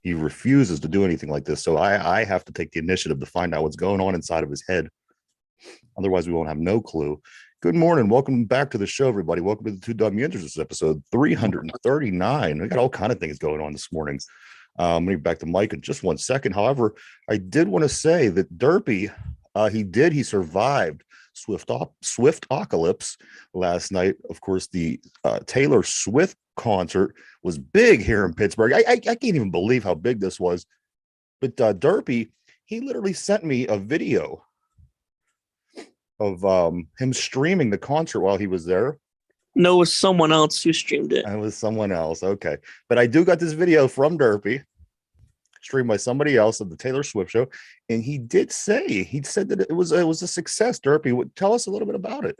He refuses to do anything like this. So I have to take the initiative to find out what's going on inside of his head. Otherwise, we won't have no clue. Good morning. Welcome back to the show, everybody. Welcome to the Two Dum Yinzers. This is episode 339. We got all kind of things going on this morning. I'm going to get back to Mike in just 1 second. However, I did want to say that Derpy, he survived Swift-ocalypse last night. Of course, the Taylor Swift concert was big here in Pittsburgh. I can't even believe how big this was. But Derpy, he literally sent me a video of him streaming the concert while he was there. No, it was someone else who streamed it. It was someone else. Okay. But I do got this video from Derpy, streamed by somebody else of the Taylor Swift show. And he said that it was a success. Derpy, tell us a little bit about it.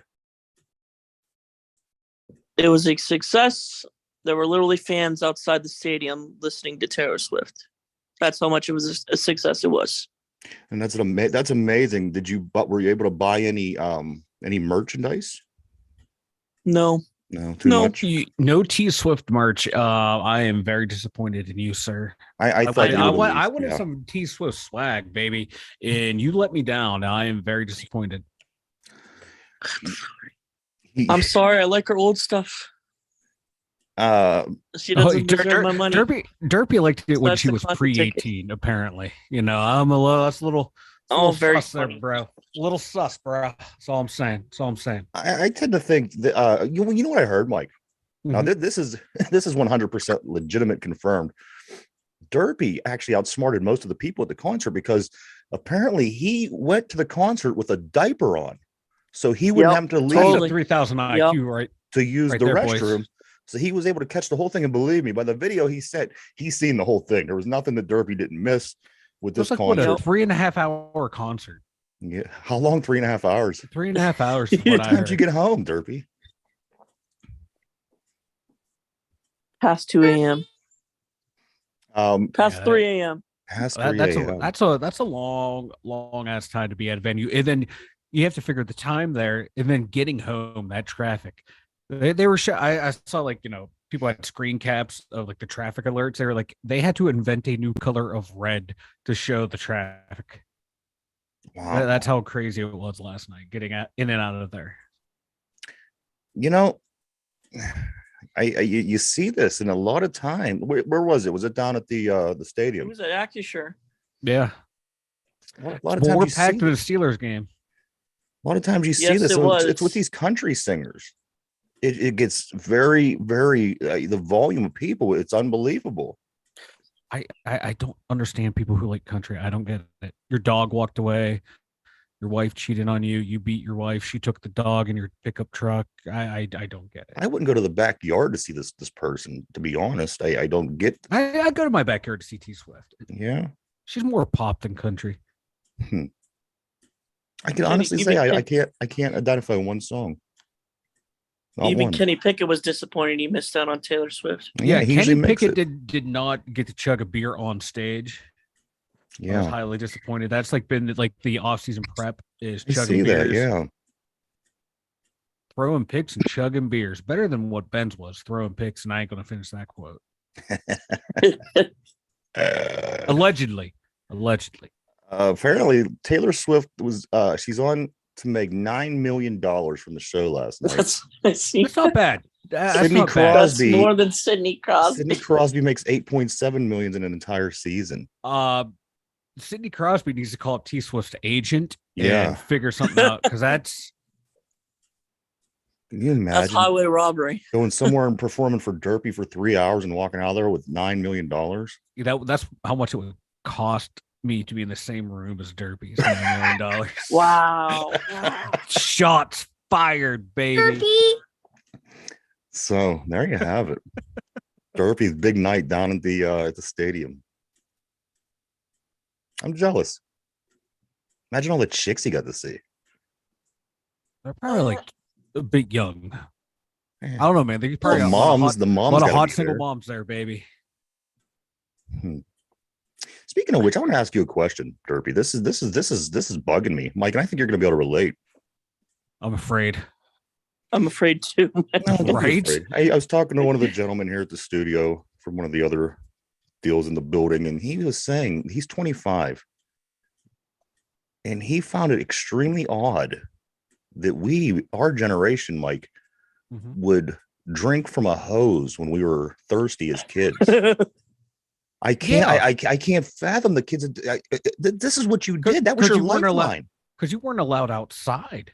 It was a success. There were literally fans outside the stadium listening to Taylor Swift. That's how much it was a success it was. And that's amazing. Were you able to buy any merchandise? No, too much. No T Swift merch. I am very disappointed in you, sir. I wanted some T Swift swag, baby, and you let me down. I am very disappointed. I'm sorry. I like her old stuff. She doesn't deserve my money. Derpy liked it when she was pre-18. Apparently, I'm a little. Very sus there, bro. A little sus, bro. That's all I'm saying. I tend to think that you know what I heard, Mike. Now this is 100% legitimate, confirmed. Derpy actually outsmarted most of the people at the concert because apparently he went to the concert with a diaper on, so he wouldn't have to leave 3,000 IQ, right? To use the restroom. Boys. So he was able to catch the whole thing, and believe me, by the video he said he's seen the whole thing. There was nothing that Derpy didn't miss with this concert. What, a 3.5 hour concert? Yeah, how long? 3.5 hours. 3.5 hours. What time did you get home, Derpy? Past 2 a.m. Past 3 a.m. Past 3 a.m. That's a long ass time to be at a venue, and then you have to figure the time there, and then getting home, that traffic. They were I saw people had screen caps of the traffic alerts. They were they had to invent a new color of red to show the traffic. Wow. That's how crazy it was last night getting in and out of there. You see this in a lot of time. Where was it? Was it down at the stadium? It was at AccuSure. Yeah. A lot of times more packed than the Steelers game. A lot of times you see this. It's with these country singers. It gets very, very the volume of people. It's unbelievable. I don't understand people who like country. I don't get it. Your dog walked away. Your wife cheated on you. You beat your wife. She took the dog in your pickup truck. I don't get it. I wouldn't go to the backyard to see this person. To be honest, I don't get. I go to my backyard to see T Swift. Yeah, she's more pop than country. I can honestly say I can't identify one song. Even Kenny Pickett was disappointed he missed out on Taylor Swift. Yeah, Kenny Pickett did not get to chug a beer on stage. Yeah, I was highly disappointed. That's been the off-season prep is see chugging beers. That, yeah. Throwing picks and chugging beers. Better than what Ben's was, throwing picks, and I ain't gonna finish that quote. Allegedly. Apparently Taylor Swift was she's on to make $9 million from the show last night. That's not bad. Sidney Crosby. That's more than Sidney Crosby. Sidney Crosby makes $8.7 million in an entire season. Sidney Crosby needs to call up T Swift's agent and figure something out, because that's. Can you imagine? That's highway robbery. Going somewhere and performing for Derpy for 3 hours and walking out of there with $9 million. That's how much it would cost me to be in the same room as Derpy. $9 million. Wow. Shots fired, baby. Derpy. So there you have it. Derpy's big night down at the stadium. I'm jealous. Imagine all the chicks he got to see. They're probably a bit young. I don't know, man. They probably got moms. The moms, a lot of hot single moms there, baby. Speaking of which, I want to ask you a question, Derpy. This is bugging me, Mike, and I think you're going to be able to relate. I'm afraid. I'm afraid too. No, right? I was talking to one of the gentlemen here at the studio from one of the other deals in the building, and he was saying he's 25, and he found it extremely odd that our generation, Mike, would drink from a hose when we were thirsty as kids. I can't fathom the kids. This is what you did. That was your lifeline. Because you weren't allowed outside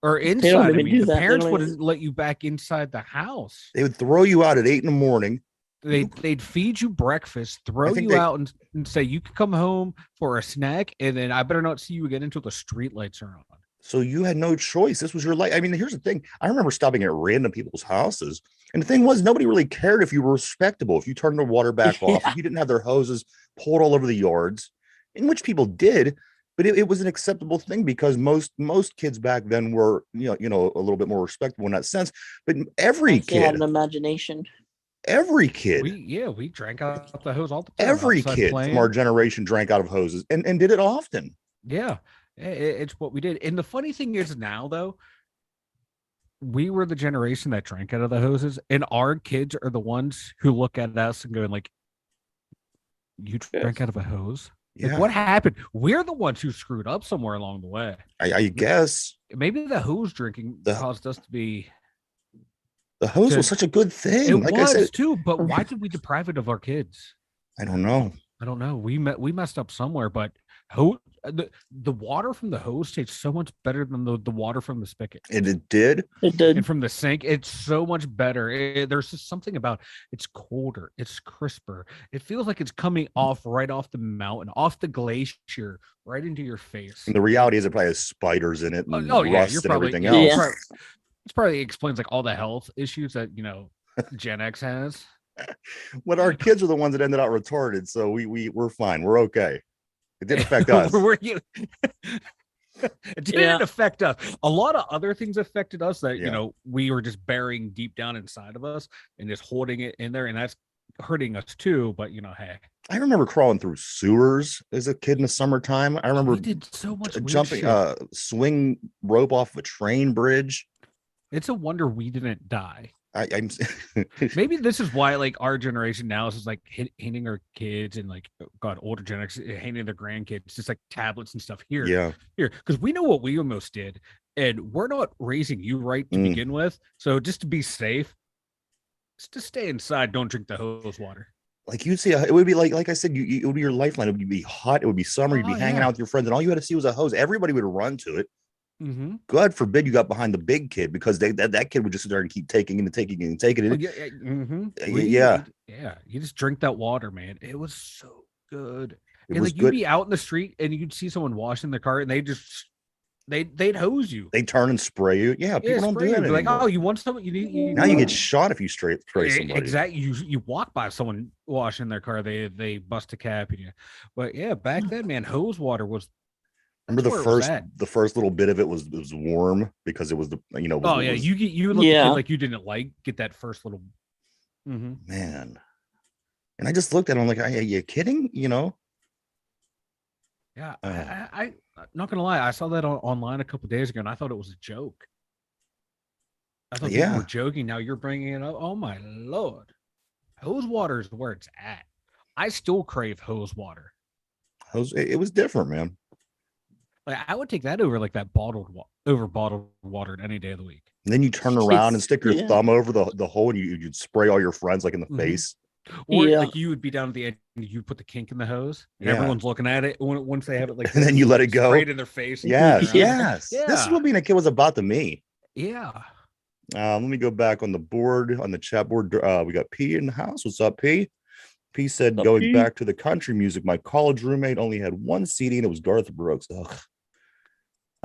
or inside. They don't even I mean, do the that. parents They don't wouldn't let you back inside the house. They would throw you out at 8 a.m. They'd feed you breakfast, throw you out, and say you can come home for a snack, and then I better not see you again until the street lights are on. So you had no choice. This was your life. I mean, here's the thing. I remember stopping at random people's houses, and the thing was, nobody really cared if you were respectable, if you turned the water back off, if you didn't have their hoses pulled all over the yards, in which people did. But it was an acceptable thing because most kids back then were, a little bit more respectable in that sense. But every kid had an imagination. Every kid. We drank out the hose all the time. Every kid from our generation drank out of hoses and did it often. Yeah, it's what we did. And the funny thing is now, though, we were the generation that drank out of the hoses, and our kids are the ones who look at us and going like, "You drank out of a hose? Yeah. Like, what happened? We're the ones who screwed up somewhere along the way." I guess maybe the hose drinking caused us to be. The hose was such a good thing. It like was I said, too, but why did we deprive it of our kids? I don't know. We messed up somewhere, but the water from the hose tastes so much better than the water from the spigot. It did. And from the sink, it's so much better. There's just something about it's colder, it's crisper. It feels like it's coming right off the mountain, off the glacier, right into your face. And the reality is, it probably has spiders in it and rust and everything else. Yeah. It probably explains like all the health issues that Gen X has. But our kids are the ones that ended up retarded, so we're fine. We're okay. It didn't affect us. It didn't affect us. A lot of other things affected us that we were just burying deep down inside of us and just holding it in there, and that's hurting us too. But hey, I remember crawling through sewers as a kid in the summertime. I remember we did so much jumping swing rope off a train bridge. It's a wonder we didn't die. I'm maybe this is why our generation now is like handing our kids and older Gen X handing their grandkids just tablets and stuff here because we know what we almost did, and we're not raising you right to begin with. So just to be safe, just stay inside. Don't drink the hose water. Like you'd see, it would be like I said, it would be your lifeline. It would be hot. It would be summer. You'd be hanging out with your friends, and all you had to see was a hose. Everybody would run to it. Mm-hmm. God forbid you got behind the big kid because that kid would just sit there and keep taking it. You just drink that water, man. It was so good. You'd be out in the street and you'd see someone washing their car and they'd hose you. They turn and spray you. Yeah, people don't do that anymore. Like, oh, you want something? Now you get shot if you spray somebody. Exactly. You walk by someone washing their car, they bust a cap in you. But yeah, back then, man, hose water was. Remember the first little bit of it was warm because it was the you look like you didn't get that first little man, and I just looked at him like, are you kidding? Yeah, I'm not gonna lie, I saw that online a couple days ago and I thought it was a joke. I thought people were joking. Now you're bringing it up. Oh my Lord, hose water is where it's at. I still crave hose water. It was different, man. Like I would take that over that bottled water any day of the week. And then you turn around and stick your thumb over the hole and you'd spray all your friends in the face. Or you would be down at the end and you put the kink in the hose and everyone's looking at it once they have it and then you let it go straight in their face. Yes. This is what being a kid was about to me. Yeah. Let me go back on the chat board. We got P in the house. What's up, P? P said, going back to the country music, my college roommate only had one CD and it was Garth Brooks. Ugh.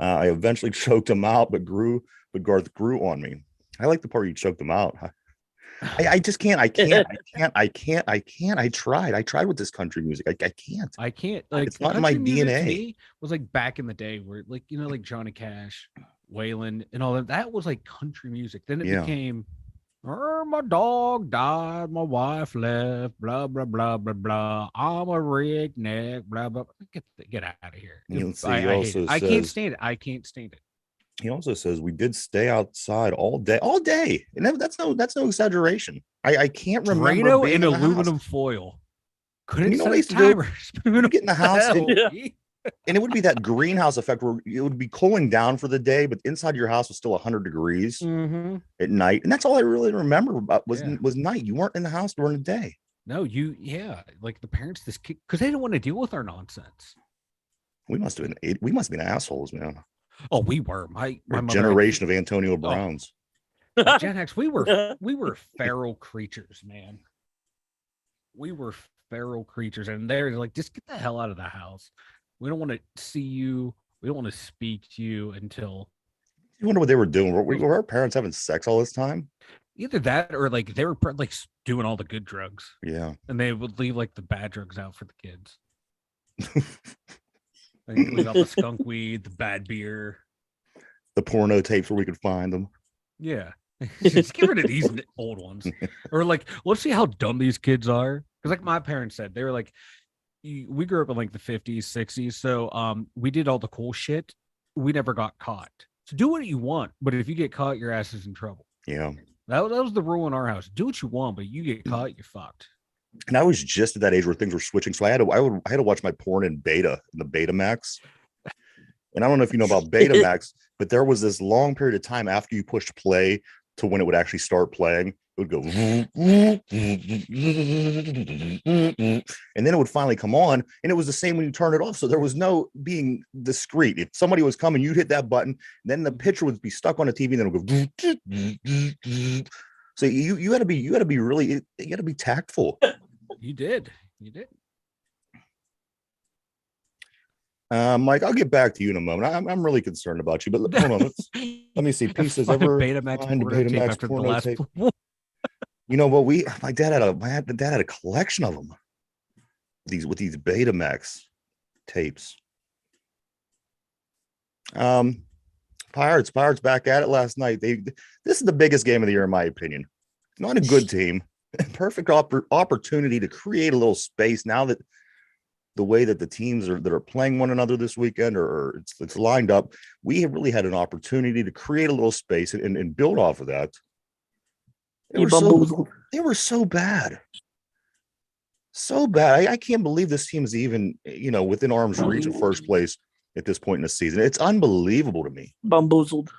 I eventually choked him out, but Garth grew on me. I like the part where you choked him out. I just can't. I tried with this country music. I can't. It's not in my DNA. Me was back in the day where Johnny Cash, Waylon, and all that. That was country music. Then it became. My dog died, my wife left, blah, blah, blah, blah, blah. I'm a redneck, blah, blah. Get out of here. I can't stand it. I can't stand it. He also says we did stay outside all day. And that's no exaggeration. I can't remember Drano and aluminum foil. couldn't you know what set I a used to do? timers. You get in the house and, Yeah. and it would be that greenhouse effect where it would be cooling down for the day, but inside your house was still 100 degrees Mm-hmm. at night. And that's all I really remember about was Yeah. night. You weren't in the house during the day. No, like the parents this kid because they didn't want to deal with our nonsense. We must have been assholes, man. Oh, we were. My We're a mother generation of Antonio Browns. Gen X, we were feral creatures, man. We were feral creatures, and they're like, just get the hell out of the house. We don't want to see you. We don't want to speak to you until. You wonder what they were doing. Were our parents having sex all this time? Either that or like they were like doing all the good drugs, Yeah. and they would leave like the bad drugs out for the kids. They leave out the skunk weed, the bad beer, The porno tapes where we could find them. yeah. Just get rid of these old ones, or like let's see how dumb these kids are. Because like my parents said, they were like, we grew up in like the 50s, 60s, so we did all the cool shit. We never got caught. So do what you want, but if you get caught, your ass is in trouble. Yeah. That was the rule in our house. Do what you want, but you get caught, you're fucked. And I was just at that age where things were switching. So I had to watch my porn in the Betamax. And I don't know if you know about Betamax, but there was this long period of time after you pushed play to when it would actually start playing. It would go, and then it would finally come on, and it was the same when you turned it off. So there was no being discreet. If somebody was coming, you'd hit that button, then the picture would be stuck on the TV, and then it would go. So you got to be really, you got to be tactful. You did. Mike, I'll get back to you in a moment. I'm really concerned about you, but hold on. Let me see. Pieces Find a ever Betamax find a porno tape Betamax after the porno last tape. You know what? My dad had a collection of them. With these Betamax tapes. Pirates back at it last night. This is the biggest game of the year, in my opinion. Not a good team. Perfect opportunity to create a little space now that the way that the teams that are playing one another this weekend or it's lined up. We have really had an opportunity to create a little space and build off of that. They were so bad. So bad. I can't believe this team is even, within arm's reach of first place at this point in the season. It's unbelievable to me. Bamboozled.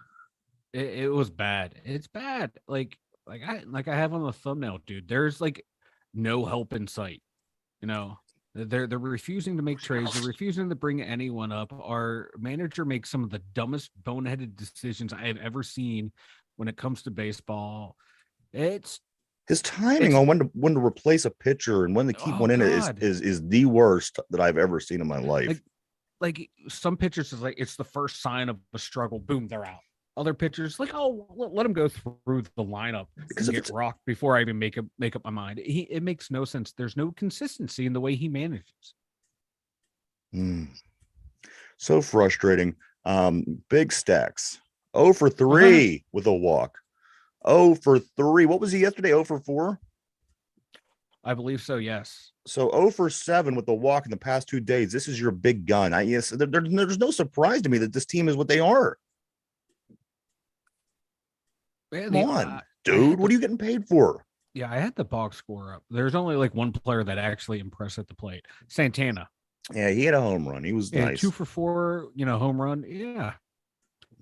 It was bad. It's bad. Like I have on the thumbnail, dude. There's like no help in sight. They're refusing to make trades. They're refusing to bring anyone up. Our manager makes some of the dumbest boneheaded decisions I have ever seen when it comes to baseball. It's his timing on when to replace a pitcher and when to keep one in is the worst that I've ever seen in my life. Like some pitchers is like it's the first sign of a struggle. Boom, they're out. Other pitchers like, oh, let them go through the lineup because get rocked before I even make up my mind. It makes no sense. There's no consistency in the way he manages. So frustrating. Big Stacks 0 for 3 with a walk. 0 for 3. What was he yesterday? 0 for 4? I believe so, yes. So 0 for 7 with the walk in the past 2 days. This is your big gun. There's no surprise to me that this team is what they are. Come on, dude. What are you getting paid for? Yeah, I had the box score up. There's only like one player that actually impressed at the plate. Santana. Yeah, he had a home run. He was nice. 2 for 4, home run. Yeah.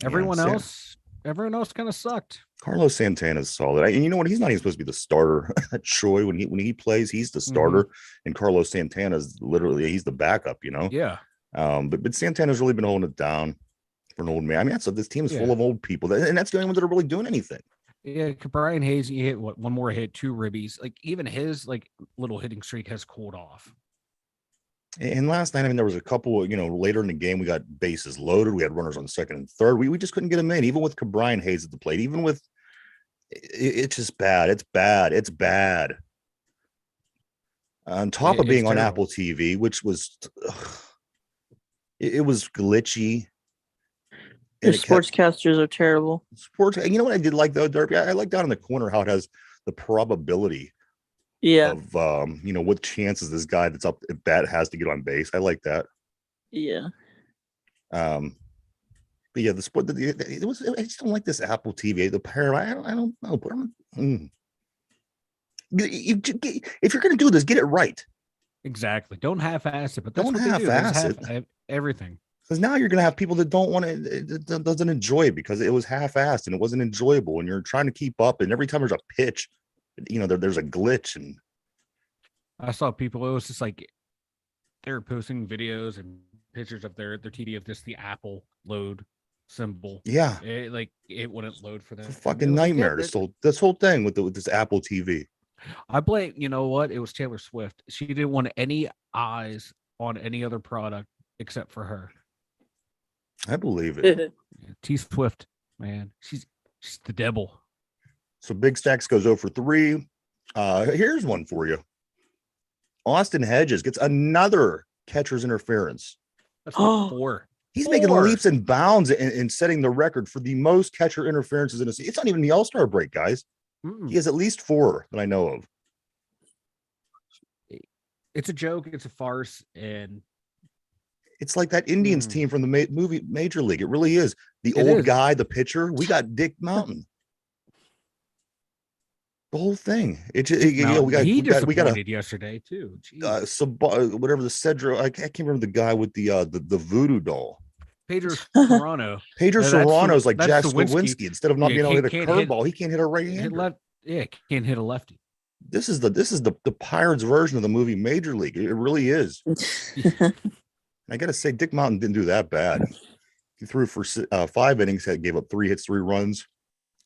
Everyone else kind of sucked. Carlos Santana's solid. And you know what? He's not even supposed to be the starter at Troy. When he plays, he's the starter. And Carlos Santana's he's the backup, Yeah. But Santana's really been holding it down for an old man. I mean, this team is full of old people. And that's the only ones that are really doing anything. Yeah, Brian Hayes, he hit one more hit, 2 ribbies. Like even his little hitting streak has cooled off. And last night, I mean, there was a couple, later in the game, we got bases loaded. We had runners on second and third. We just couldn't get them in, even with Brian Hayes at the plate, even with it's just bad. It's bad. It's bad. On top of being on Apple TV, which was, it was glitchy. The sportscasters are terrible. You know what I did like though, Derby? I like down in the corner how it has the probability of what chances this guy that's up at bat has to get on base. I like that. Yeah. But yeah, the sport. It was. I just don't like this Apple TV. The pair. I don't know. Put them. If you're gonna do this, get it right. Exactly. Don't half-ass it, but that's Don't what they do. They just half-ass it. everything. Because now you're going to have people that don't want to, that doesn't enjoy it because it was half-assed and it wasn't enjoyable. And you're trying to keep up. And every time there's a pitch, there's a glitch. And I saw people. It was just like they were posting videos and pictures of their TV of just the Apple load symbol. yeah, It wouldn't load for them. it's a fucking nightmare. This whole thing with this Apple TV. I blame. You know what? It was Taylor Swift. She didn't want any eyes on any other product except for her. I believe it. T Swift, man, she's the devil. So Big Stacks goes 0 for 3. Here's one for you. Austin Hedges gets another catcher's interference. That's like 4. He's making leaps and bounds in setting the record for the most catcher interferences in a season. It's not even the All-Star break, guys. He has at least 4 that I know of. It's a joke. It's a farce. And it's like that Indians team from the movie Major League. It really is. The It old is. guy, the pitcher. We got Dick Mountain. The whole thing. He we got disappointed yesterday too. whatever the Cedro. I can't remember the guy with the voodoo doll. Pedro Serrano. Pedro Serrano's like Jack Slawinski. Slawinski. Instead of not being able to hit a curveball, he can't hit a right Hit hander. can't hit a lefty. This is the Pirates version of the movie Major League. It really is. I gotta say, Dick Mountain didn't do that bad. He threw for 5 innings, gave up 3 hits, 3 runs,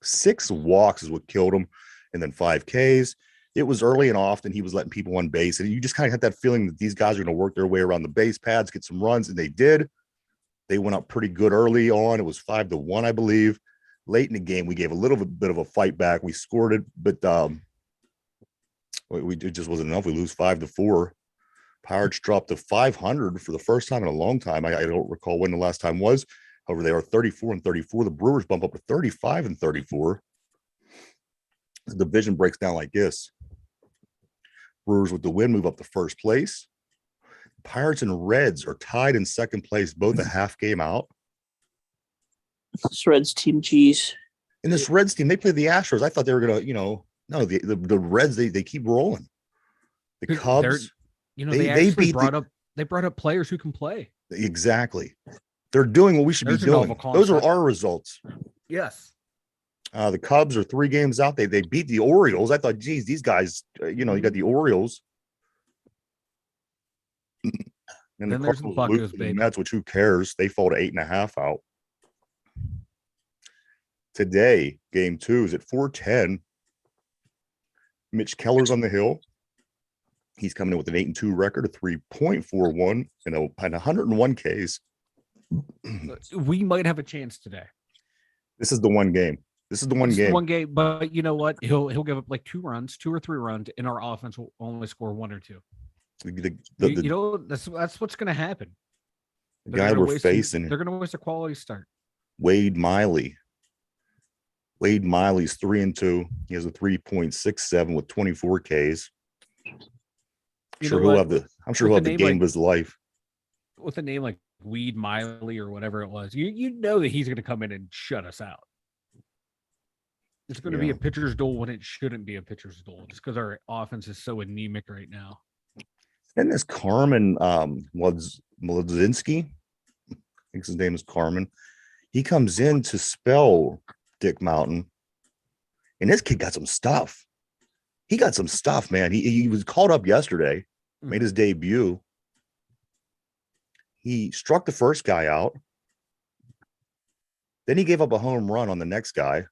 6 walks is what killed him, and then 5 Ks. It was early and often he was letting people on base, and you just kind of had that feeling that these guys are going to work their way around the base pads, get some runs, and they did. They went up pretty good early on. It was 5-1, I believe. Late in the game, we gave a little bit of a fight back. We scored it, but it just wasn't enough. We lose 5-4. Pirates dropped to 500 for the first time in a long time. I don't recall when the last time was. However, they are 34-34. The Brewers bump up to 35-34. The division breaks down like this. Brewers with the win move up to first place. Pirates and Reds are tied in second place, both a half game out. This Reds team, geez. And this Reds team, they play the Astros. I thought they were gonna, no, the Reds, they keep rolling. The Cubs, they brought up players who can play. Exactly. They're doing what we should be doing. Those are our results. Yes. The Cubs are 3 games out. They beat the Orioles. I thought, geez, these guys, you got the Orioles. And then there's the Buccos, baby. That's which who cares? They fall to 8.5 out. Today, game 2 is at 4:10. Mitch Keller's on the hill. He's coming in with an 8-2 record, a 3.41, and 101 Ks. We might have a chance today. This is the one game. One game, but you know what? He'll give up like 2 or 3 runs, and our offense will only score 1 or 2. That's what's going to happen. The guy we're facing, they're going to waste a quality start. Wade Miley. Wade Miley's 3-2. He has a 3.67 with 24 Ks. I'm sure he'll have the game of his life. With a name like Weed Miley or whatever it was, you know that he's going to come in and shut us out. It's going to be a pitcher's duel when it shouldn't be a pitcher's duel, just because our offense is so anemic right now. And this Carmen Mlodzinski, I think his name is Carmen. He comes in to spell Dick Mountain, and this kid got some stuff. He got some stuff, man. He was called up yesterday, made his debut. He struck the first guy out. Then he gave up a home run on the next guy.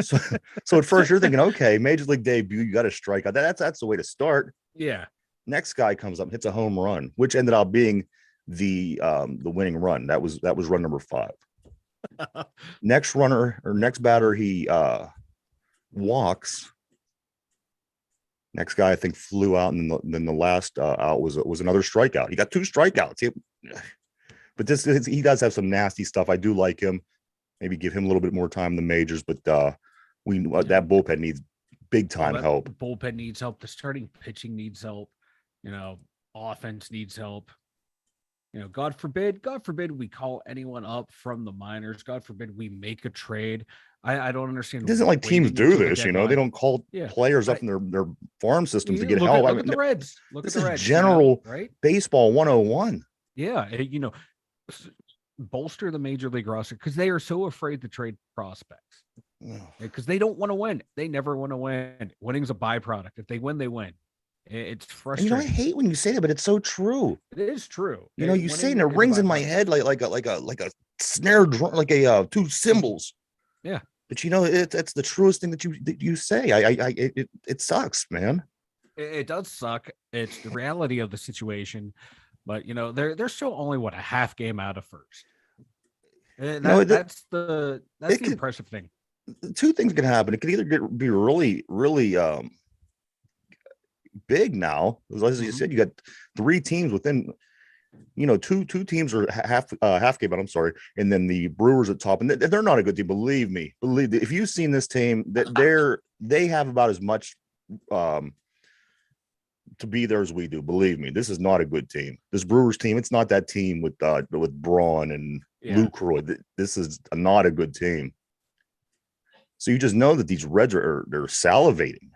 So at first you're thinking, okay, major league debut, you got to strike out. That's the way to start. Yeah. Next guy comes up and hits a home run, which ended up being the winning run. That was run number 5. Next batter, he walks. Next guy, I think, flew out, and then the last out was another strikeout. He got 2 strikeouts. But he does have some nasty stuff. I do like him. Maybe give him a little bit more time in the majors, but that bullpen needs big time help. Bullpen needs help. The starting pitching needs help. Offense needs help. God forbid we call anyone up from the minors. God forbid we make a trade I don't understand. It isn't like teams waiting do until the this, you know. They deadline. don't call Yeah, players up I- in their farm systems to you get help. look at the Reds. Look at This the is Reds. general Right? baseball 101. Yeah, bolster the major league roster because they are so afraid to trade prospects because they don't want to win. They never want to win. Winning's a byproduct. If they win, they win. It's And frustrating. I hate when you say that, but it's so true. It is true. You say, and it rings in my head like a snare drum, like two cymbals. Yeah. But it's the truest thing that you say. It sucks, man. It does suck. It's the reality of the situation, but they're still only a half game out of first. And that's the impressive thing. Two things can happen. It could either be really, really big now. As you said, you got three teams within. Two teams are half game, but I'm sorry, and then the Brewers at top, and they're not a good team. Believe me, if you've seen this team, that they have about as much to be there as we do. Believe me, this is not a good team. This Brewers team, it's not that team with Braun and Lucroy. This is not a good team. So you just know that these Reds they're salivating.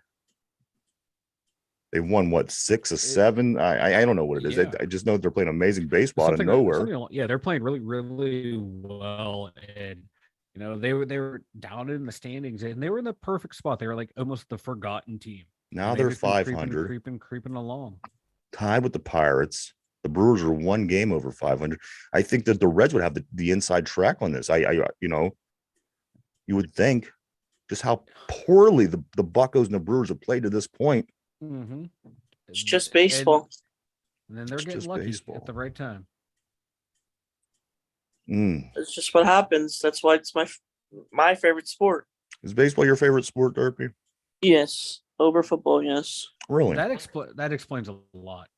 They've won 6 or 7. I don't know what it is. I just know they're playing amazing baseball out of nowhere. They're playing really, really well, and they were down in the standings, and they were in the perfect spot. They were like almost the forgotten team. Now they're 500, creeping along, tied with the Pirates. The Brewers are one game over 500. I think that the Reds would have the inside track on this. You would think just how poorly the Buccos and the Brewers have played to this point. Mm-hmm. It's just baseball. And then they're getting lucky at the right time. It's just what happens. That's why it's my favorite sport. Is baseball your favorite sport, Derpy? Yes. Over football, yes. Really? That explains a lot.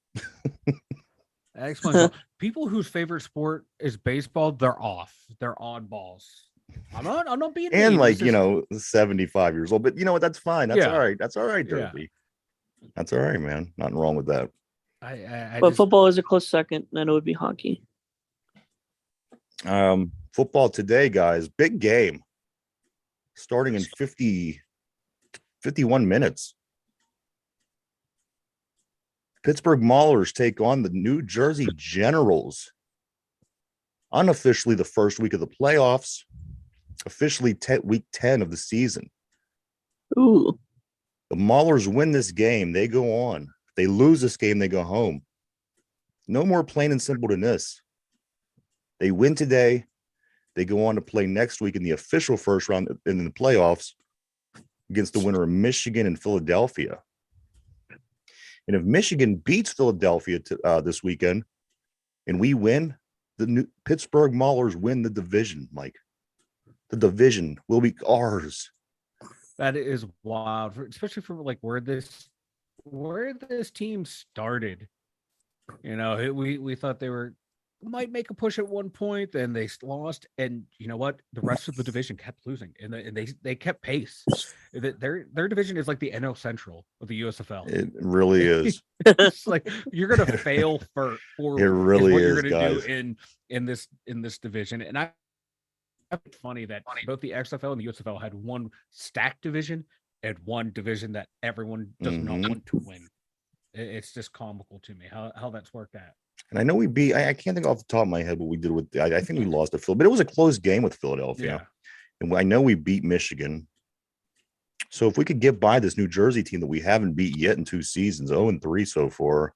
That explains a lot. People whose favorite sport is baseball, they're off. They're oddballs. I'm not being and mean. 75 years old, but you know what? That's fine. That's all right. That's all right, Derpy. Yeah. That's all right, man. Nothing wrong with that. But football is a close second, and it would be hockey. Football today, guys. Big game. Starting in 51 minutes. Pittsburgh Maulers take on the New Jersey Generals. Unofficially the first week of the playoffs. Officially week 10 of the season. Ooh. The Maulers win this game. They go on. If they lose this game, they go home. No more plain and simple than this. They win today. They go on to play next week in the official first round in the playoffs against the winner of Michigan and Philadelphia. And if Michigan beats Philadelphia this weekend and we win, the new Pittsburgh Maulers win the division, Mike. The division will be ours. That is wild, especially for where this team started. We thought they might make a push at one point, then they lost, and you know what? The rest of the division kept losing, and they kept pace. Their division is like the NL Central of the USFL. It really is. It's like you're gonna fail for it really is what is, you're gonna guys. do in this division. And I it's funny that both the XFL and the USFL had one stacked division and one division that everyone does not want to win. It's just comical to me how that's worked out. And I know we beat, I can't think off the top of my head what we did with, I think we lost to Phil, but it was a close game with Philadelphia. Yeah. And I know we beat Michigan. So if we could get by this New Jersey team that we haven't beat yet in 2 seasons, 0-3 so far,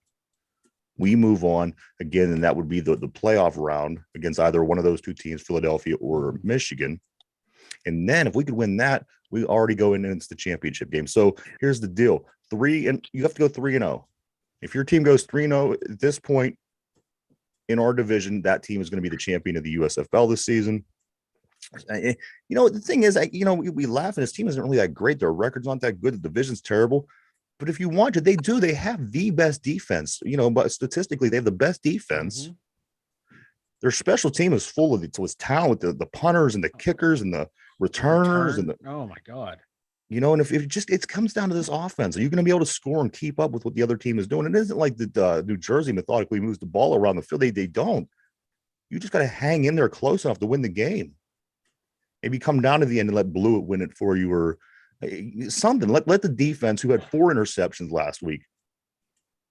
we move on again. And that would be the playoff round against either one of those two teams, Philadelphia or Michigan. And then if we could win that, we already go into the championship game. So here's the deal. You have to go 3-0. If your team goes 3-0 at this point, in our division, that team is going to be the champion of the USFL this season. The thing is, we laugh and his team isn't really that great. Their record's not that good. The division's terrible. But if you want to, they have the best defense, but statistically, they have the best defense. Mm-hmm. Their special team is full of talent with the punters and the kickers and the returners. Oh my God. And if it comes down to this offense, are you going to be able to score and keep up with what the other team is doing? It isn't like the New Jersey methodically moves the ball around the field. They don't. You just got to hang in there close enough to win the game. Maybe come down to the end and let Blewett win it for you, or something. Let the defense, who had 4 interceptions last week,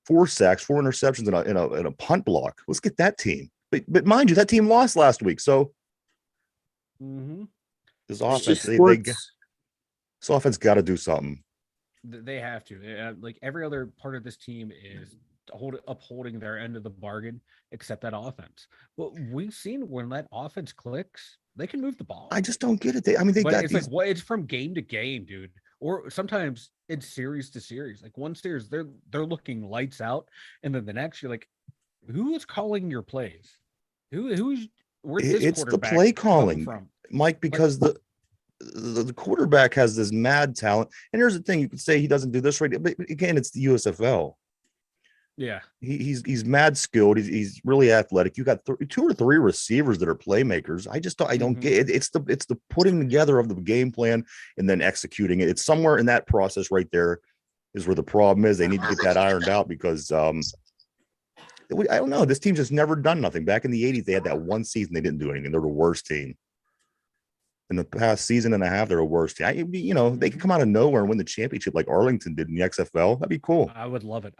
4 sacks, 4 interceptions in a punt block. Let's get that team. But mind you, that team lost last week. So this offense, this offense got to do something. They have to. Like every other part of this team is upholding their end of the bargain, except that offense. Well, we've seen when that offense clicks, they can move the ball. I just don't get it. They got it's like what it's from game to game, dude. Or sometimes it's series to series. Like one series, they're looking lights out, and then the next, you're like, who is calling your plays? Who's it's the play calling from? Mike, because the quarterback has this mad talent. And here's the thing: you could say he doesn't do this right, but again, it's the USFL. Yeah, he's mad skilled. He's really athletic. You got 2 or 3 receivers that are playmakers. I don't get it. It's the putting together of the game plan and then executing it. It's somewhere in that process right there is where the problem is. They need to get that ironed out because I don't know. This team's just never done nothing. Back in the 80s, they had that one season they didn't do anything. They're the worst team. In the past season and a half, they're a worst team. They could come out of nowhere and win the championship like Arlington did in the XFL. That'd be cool. I would love it.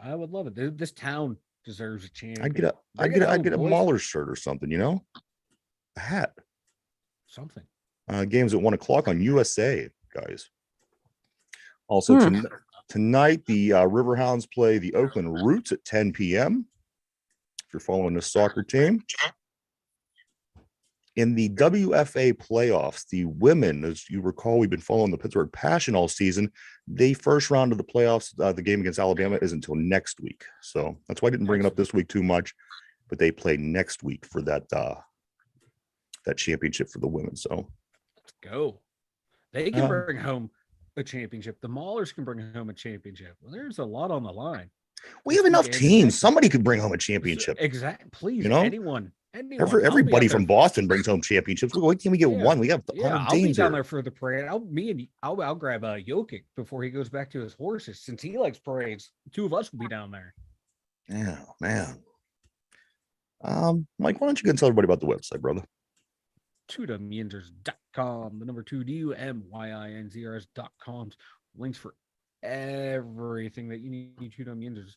This town deserves a champion. I'd get a Mahler shirt or something, a hat. Something. Games at 1:00 on USA, guys. Also tonight, the Riverhounds play the Oakland Roots at 10 p.m. If you're following the soccer team. In the WFA playoffs, the women, as you recall, we've been following the Pittsburgh Passion all season. The first round of the playoffs, the game against Alabama, isn't until next week. So that's why I didn't bring it up this week too much. But they play next week for that championship for the women. So let's go. They can bring home a championship. The Maulers can bring home a championship. Well, there's a lot on the line. We have enough teams. Somebody could bring home a championship. Exactly. Please, anyone. Everybody from Boston brings home championships. Why can't we get one? We have I'll be down there for the parade. I'll grab Jokic before he goes back to his horses. Since he likes parades, 2 of us will be down there. Yeah, man. Mike, why don't you go and tell everybody about the website, brother? DumYinzers.com. The number 2 DUMYINZRS.com. Links for everything that you need. 2 Dum Yinzers.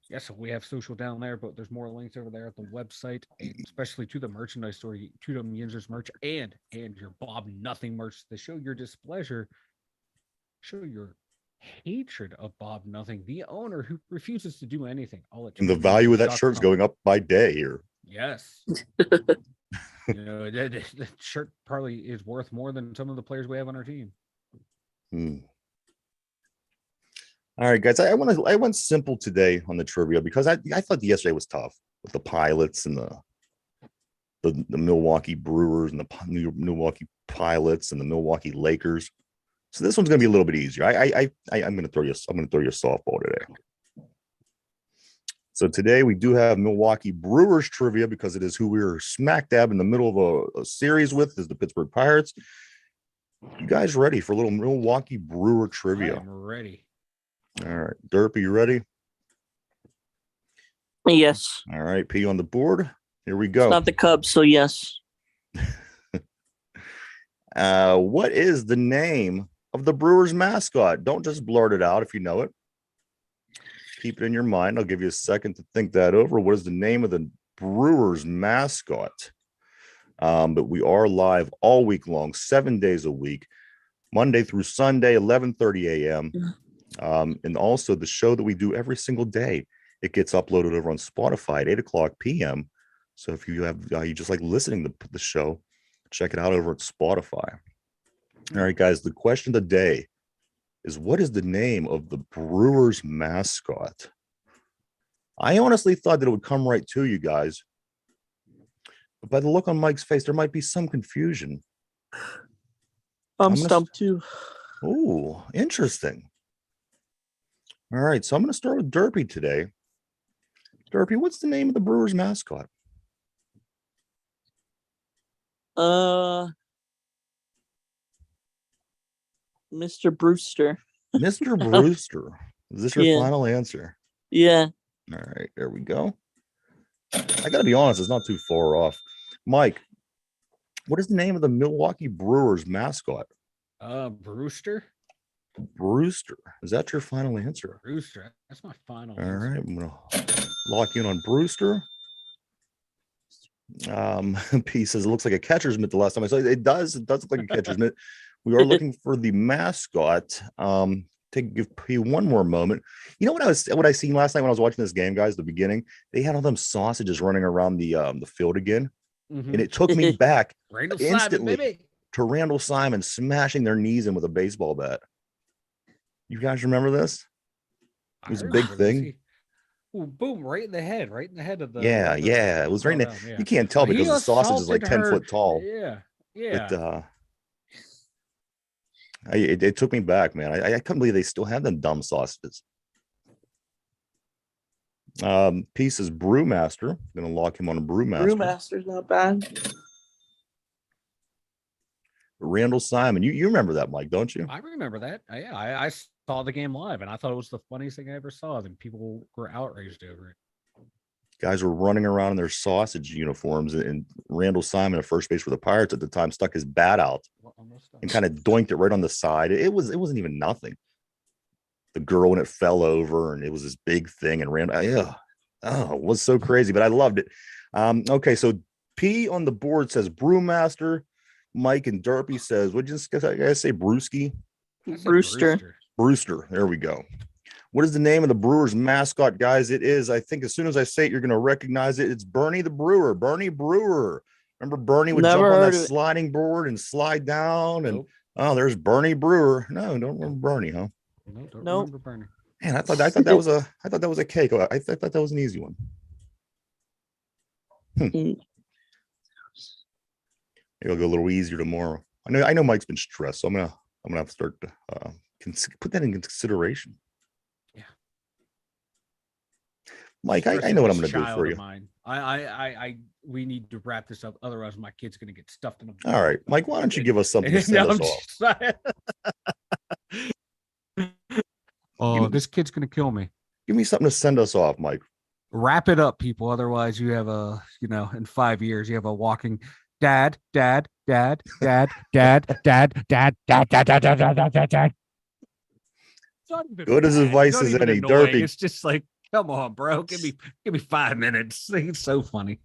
Yes, we have social down there, but there's more links over there at the website, especially to the merchandise store, 2 Dum Yinzers merch and your Bob Nothing merch to show your displeasure, show your hatred of Bob Nothing, the owner who refuses to do anything. And the value of that shirt's going up by day here. Yes. That shirt probably is worth more than some of the players we have on our team. All right, guys. I went simple today on the trivia because I thought yesterday was tough with the Pilots and the Milwaukee Brewers and the Milwaukee Pilots and the Milwaukee Lakers. So this one's going to be a little bit easier. I'm going to throw you a softball today. So today we do have Milwaukee Brewers trivia because it is who we're smack dab in the middle of a series with is the Pittsburgh Pirates. You guys ready for a little Milwaukee Brewer trivia? I'm ready. All right, Derp, are you ready? Yes. All right, P on the board. Here we go. It's not the Cubs, so yes. What is the name of the Brewers mascot? Don't just blurt it out if you know it. Keep it in your mind. I'll give you a second to think that over. What is the name of the Brewers mascot? But we are live all week long, 7 days a week, Monday through Sunday, 11:30 a.m. And also the show that we do every single day, it gets uploaded over on Spotify at 8:00 p.m. So if you have you just like listening to the show, check it out over at Spotify. All right, guys, the question of the day is, what is the name of the Brewers mascot? I honestly thought that it would come right to you guys, but by the look on Mike's face, there might be some confusion. I'm stumped too. Oh, interesting. All right, so I'm going to start with Derpy today. Derpy, what's the name of the Brewers mascot? Mr. Brewster. Mr. Brewster. Is this your final answer? Yeah. All right, there we go. I got to be honest, it's not too far off. Mike, What is the name of the Milwaukee Brewers mascot? Brewster. Brewster. Is that your final answer? Brewster. That's my final All answer. right, I'm gonna lock you in on Brewster. P says it looks like a catcher's mitt the last time I saw it. It does look like a catcher's mitt. We are looking for the mascot. Give P one more moment. You know what I seen last night when I was watching this game, guys, the beginning, they had all them sausages running around the field again. And it took me back Randall instantly Simon, baby. to Randall Simon smashing their knees in with a baseball bat. You guys remember this? It was a big thing. Ooh, boom, right in the head of the. Yeah, it was right in there. You can't tell because the sausage is like 10 foot tall. Yeah. But it took me back, man. I couldn't believe they still have them dumb sausages. Piece is Brewmaster. I'm gonna lock him on a Brewmaster. Brewmaster's not bad. Randall Simon, you remember that, Mike, don't you? I remember that. I saw the game live, and I thought it was the funniest thing I ever saw. And people were outraged over it. Guys were running around in their sausage uniforms, and Randall Simon, at first base for the Pirates at the time, stuck his bat out and kind of doinked it right on the side. It wasn't even nothing. The girl, when it fell over, and it was this big thing, and Randall, it was so crazy, but I loved it. Okay, so P on the board says Brewmaster. Mike and Derpy says, what did you guys say? Brewski? Brewster. There we go. What is the name of the Brewers mascot, guys? It is, I think as soon as I say it, you're going to recognize it. It's Bernie the Brewer. Bernie Brewer. Remember Bernie would jump on that sliding board and slide down? And there's Bernie Brewer. No, don't remember Bernie, huh? No, don't remember Bernie. Man, I thought that was a cake. I thought that was an easy one. Maybe I'll go a little easier tomorrow. I know Mike's been stressed, so I'm gonna have to start to put that in consideration. Yeah, Mike, I know what I'm gonna do for you. We need to wrap this up, otherwise my kid's gonna get stuffed in a. All right, Mike, why don't you give us something to send us off? This kid's gonna kill me. Give me something to send us off, Mike. Wrap it up, people. Otherwise, you have in 5 years, you have a walking dad. Good as advice as any. Derpy. It's just like, come on, bro. Give me 5 minutes. It's so funny.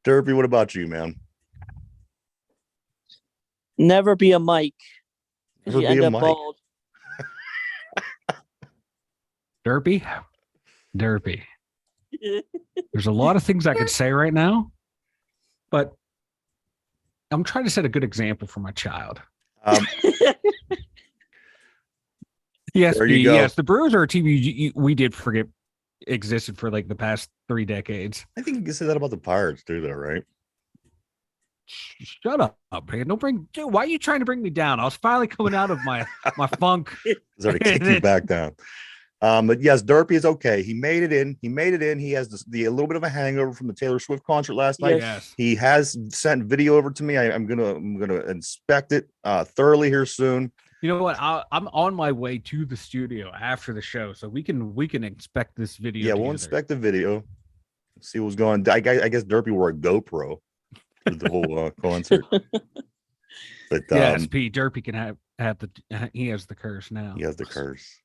Derpy, what about you, man? Never be a Mike. You end up bald. Derpy. There's a lot of things I could say right now, but I'm trying to set a good example for my child. Yes, the Brewers are a team we did forget existed for like the past 3 decades. I think you can say that about the Pirates too, though, right? Shut up, man! Why are you trying to bring me down? I was finally coming out of my funk. Sort of kick you back down. But yes, Derpy is okay. He made it in. He has a little bit of a hangover from the Taylor Swift concert last night. Yes. He has sent video over to me. I'm gonna inspect it thoroughly here soon. You know what? I'm on my way to the studio after the show, so we can inspect this video. Yeah, we'll inspect the video, see what's going on. I guess Derpy wore a GoPro for the whole concert. But yes, P. Derpy can have he has the curse now. He has the curse.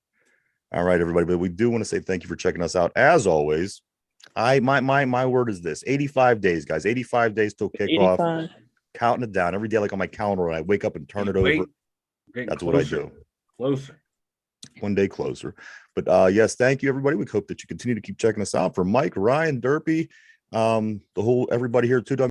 All right, everybody. But we do want to say thank you for checking us out. As always, my word is this: 85 days, guys. 85 days till kickoff. Counting it down every day, like on my calendar. And I wake up and turn it over. That's what I do. Closer. One day closer. But yes, thank you, everybody. We hope that you continue to keep checking us out. For Mike, Ryan, Derpy, the whole everybody here at 2